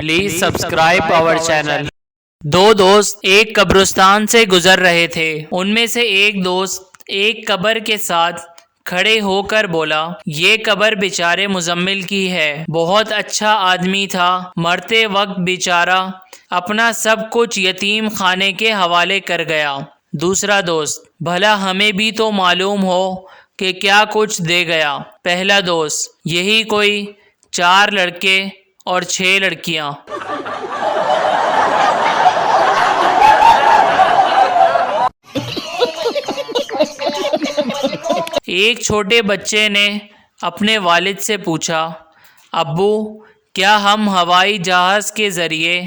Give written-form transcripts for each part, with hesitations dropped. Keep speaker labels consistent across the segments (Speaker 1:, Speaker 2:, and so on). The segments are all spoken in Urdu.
Speaker 1: Please subscribe our channel. دو دوست ایک قبرستان سے گزر رہے تھے۔ ان میں سے ایک دوست ایک قبر کے ساتھ کھڑے ہو کر بولا، یہ قبر بیچارے مزمل کی ہے، بہت اچھا آدمی تھا، مرتے وقت بیچارہ اپنا سب کچھ یتیم خانے کے حوالے کر گیا۔ دوسرا دوست، بھلا ہمیں بھی تو معلوم ہو کہ کیا کچھ دے گیا۔ پہلا دوست، یہی کوئی 4 لڑکے اور 6 لڑکیاں۔ ایک چھوٹے بچے نے اپنے والد سے پوچھا، ابو کیا ہم ہوائی جہاز کے ذریعے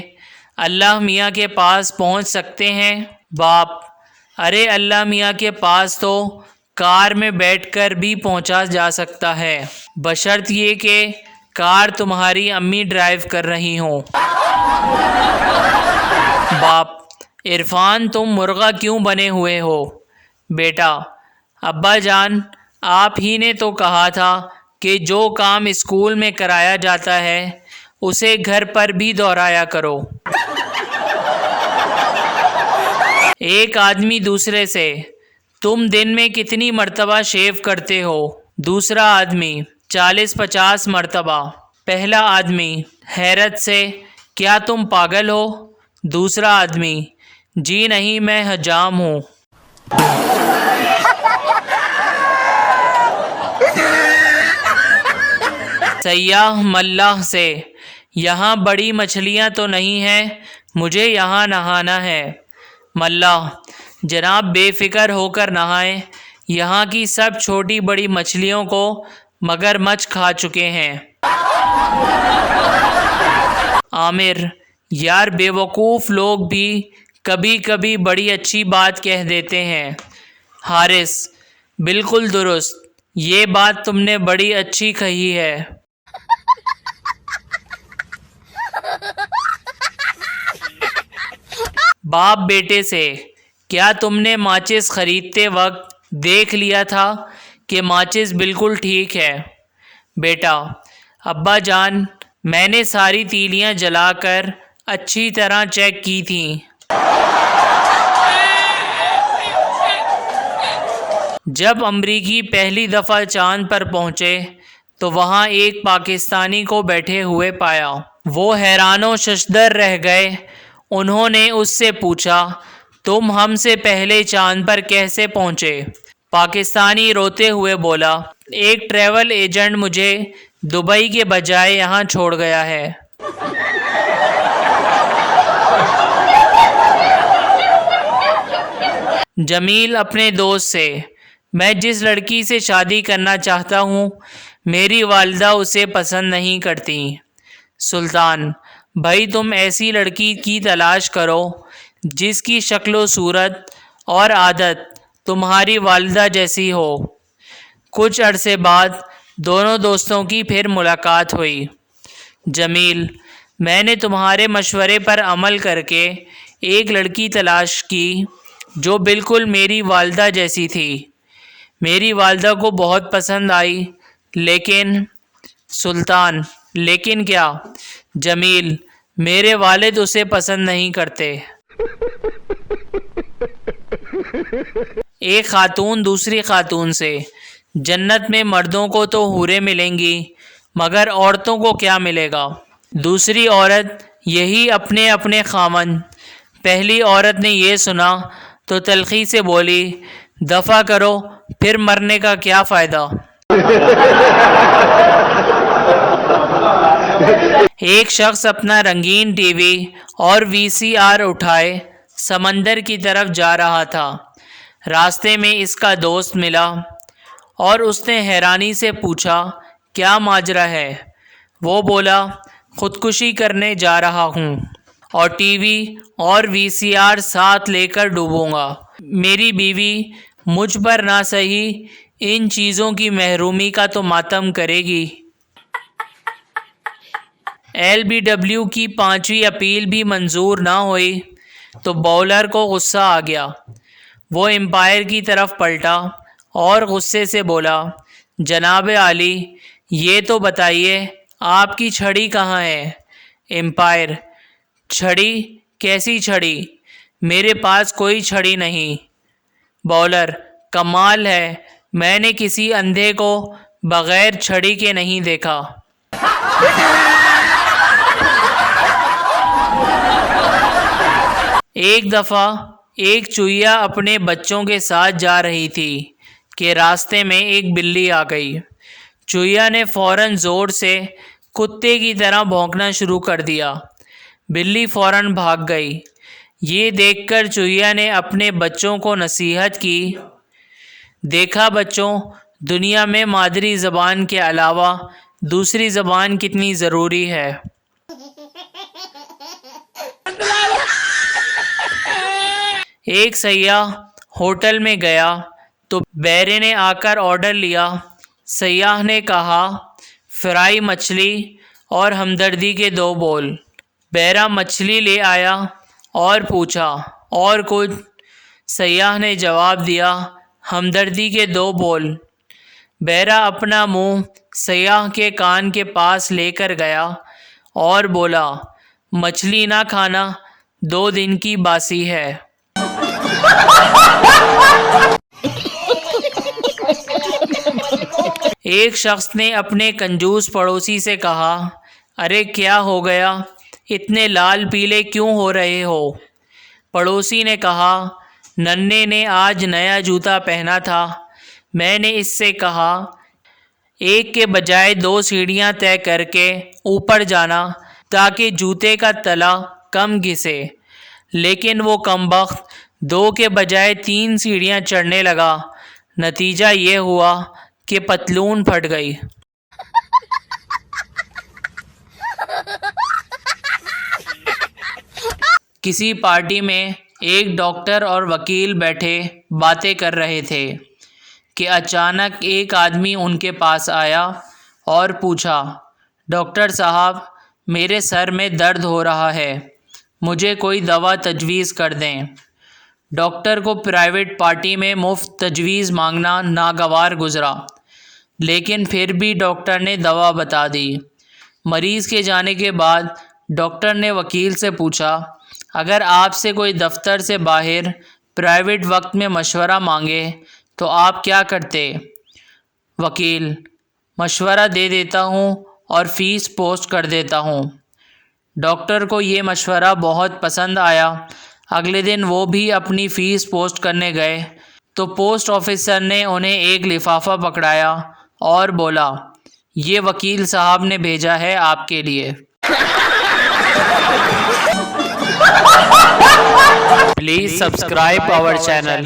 Speaker 1: اللہ میاں کے پاس پہنچ سکتے ہیں؟ باپ، ارے اللہ میاں کے پاس تو کار میں بیٹھ کر بھی پہنچا جا سکتا ہے، بشرط یہ کہ کار تمہاری امی ڈرائیو کر رہی ہوں۔ باپ، عرفان تم مرغا کیوں بنے ہوئے ہو؟ بیٹا، ابا جان آپ ہی نے تو کہا تھا کہ جو کام اسکول میں کرایا جاتا ہے اسے گھر پر بھی دہرایا کرو۔ ایک آدمی دوسرے سے، تم دن میں کتنی مرتبہ شیو کرتے ہو؟ دوسرا آدمی، 40-50 مرتبہ۔ پہلا آدمی حیرت سے، کیا تم پاگل ہو؟ دوسرا آدمی، جی نہیں میں حجام ہوں۔ سیاح ملاح سے، یہاں بڑی مچھلیاں تو نہیں ہیں، مجھے یہاں نہانا ہے۔ ملاح، جناب بے فکر ہو کر نہائیں، یہاں کی سب چھوٹی بڑی مچھلیوں کو مگرمچھ کھا چکے ہیں۔ عامر، یار بے وقوف لوگ بھی کبھی کبھی بڑی اچھی بات کہہ دیتے ہیں۔ حارث، بالکل درست، یہ بات تم نے بڑی اچھی کہی ہے۔ باپ بیٹے سے، کیا تم نے ماچس خریدتے وقت دیکھ لیا تھا کہ ماچس بالکل ٹھیک ہے؟ بیٹا، ابا جان میں نے ساری تیلیاں جلا کر اچھی طرح چیک کی تھیں۔ جب امریکی پہلی دفعہ چاند پر پہنچے تو وہاں ایک پاکستانی کو بیٹھے ہوئے پایا۔ وہ حیران و ششدر رہ گئے۔ انہوں نے اس سے پوچھا، تم ہم سے پہلے چاند پر کیسے پہنچے؟ پاکستانی روتے ہوئے بولا، ایک ٹریول ایجنٹ مجھے دبئی کے بجائے یہاں چھوڑ گیا ہے۔ جمیل اپنے دوست سے، میں جس لڑکی سے شادی کرنا چاہتا ہوں میری والدہ اسے پسند نہیں کرتی۔ سلطان، بھائی تم ایسی لڑکی کی تلاش کرو جس کی شکل و صورت اور عادت تمہاری والدہ جیسی ہو۔ کچھ عرصے بعد دونوں دوستوں کی پھر ملاقات ہوئی۔ جمیل، میں نے تمہارے مشورے پر عمل کر کے ایک لڑکی تلاش کی جو بالکل میری والدہ جیسی تھی۔ میری والدہ کو بہت پسند آئی، لیکن… سلطان، لیکن کیا؟ جمیل، میرے والد اسے پسند نہیں کرتے۔ ایک خاتون دوسری خاتون سے، جنت میں مردوں کو تو حوریں ملیں گی مگر عورتوں کو کیا ملے گا؟ دوسری عورت، یہی اپنے اپنے خاوند۔ پہلی عورت نے یہ سنا تو تلخی سے بولی، دفع کرو، پھر مرنے کا کیا فائدہ؟ ایک شخص اپنا رنگین ٹی وی اور VCR اٹھائے سمندر کی طرف جا رہا تھا۔ راستے میں اس کا دوست ملا اور اس نے حیرانی سے پوچھا، کیا ماجرا ہے؟ وہ بولا، خودکشی کرنے جا رہا ہوں اور ٹی وی اور VCR ساتھ لے کر ڈوبوں گا۔ میری بیوی مجھ پر نہ سہی ان چیزوں کی محرومی کا تو ماتم کرے گی۔ LBW کی 5ویں اپیل بھی منظور نہ ہوئی تو باؤلر کو غصہ آ گیا۔ وہ امپائر کی طرف پلٹا اور غصے سے بولا، جناب عالی یہ تو بتائیے آپ کی چھڑی کہاں ہے؟ امپائر: چھڑی؟ کیسی چھڑی؟ میرے پاس کوئی چھڑی نہیں۔ بولر: کمال ہے، میں نے کسی اندھے کو بغیر چھڑی کے نہیں دیکھا۔ ایک دفعہ ایک چوہیا اپنے بچوں کے ساتھ جا رہی تھی کہ راستے میں ایک بلی آ گئی۔ چوہیا نے فوراً زور سے کتے کی طرح بھونکنا شروع کر دیا۔ بلی فوراً بھاگ گئی۔ یہ دیکھ کر چوہیا نے اپنے بچوں کو نصیحت کی: دیکھا بچوں، دنیا میں مادری زبان کے علاوہ دوسری زبان کتنی ضروری ہے۔ ایک سیاح ہوٹل میں گیا تو بیرے نے آ کر آرڈر لیا۔ سیاح نے کہا: فرائی مچھلی اور ہمدردی کے 2 بول۔ بیرا مچھلی لے آیا اور پوچھا: اور کچھ؟ سیاح نے جواب دیا: ہمدردی کے 2 بول۔ بیرا اپنا منہ سیاح کے کان کے پاس لے کر گیا اور بولا: مچھلی نہ کھانا، 2 دن کی باسی ہے۔ ایک شخص نے اپنے کنجوس پڑوسی سے کہا: ارے کیا ہو گیا، اتنے لال پیلے کیوں ہو رہے ہو؟ پڑوسی نے کہا: ننے نے آج نیا جوتا پہنا تھا، میں نے اس سے کہا ایک کے بجائے 2 سیڑھیاں طے کر کے اوپر جانا تاکہ جوتے کا تلا کم گھسے، لیکن وہ کمبخت 2 کے بجائے 3 سیڑھیاں چڑھنے لگا۔ نتیجہ یہ ہوا کہ پتلون پھٹ گئی۔ کسی پارٹی میں ایک ڈاکٹر اور وکیل بیٹھے باتیں کر رہے تھے کہ اچانک ایک آدمی ان کے پاس آیا اور پوچھا: ڈاکٹر صاحب، میرے سر میں درد ہو رہا ہے، مجھے کوئی دوا تجویز کر دیں۔ ڈاکٹر کو پرائیویٹ پارٹی میں مفت تجویز مانگنا ناگوار گزرا، لیکن پھر بھی ڈاکٹر نے دوا بتا دی۔ مریض کے جانے کے بعد ڈاکٹر نے وکیل سے پوچھا: اگر آپ سے کوئی دفتر سے باہر پرائیویٹ وقت میں مشورہ مانگے تو آپ کیا کرتے؟ وکیل: مشورہ دے دیتا ہوں اور فیس پوسٹ کر دیتا ہوں۔ ڈاکٹر کو یہ مشورہ بہت پسند آیا۔ اگلے دن وہ بھی اپنی فیس پوسٹ کرنے گئے تو پوسٹ آفیسر نے انہیں ایک لفافہ پکڑایا اور بولا: یہ وکیل صاحب نے بھیجا ہے آپ کے لیے۔ Please subscribe our channel.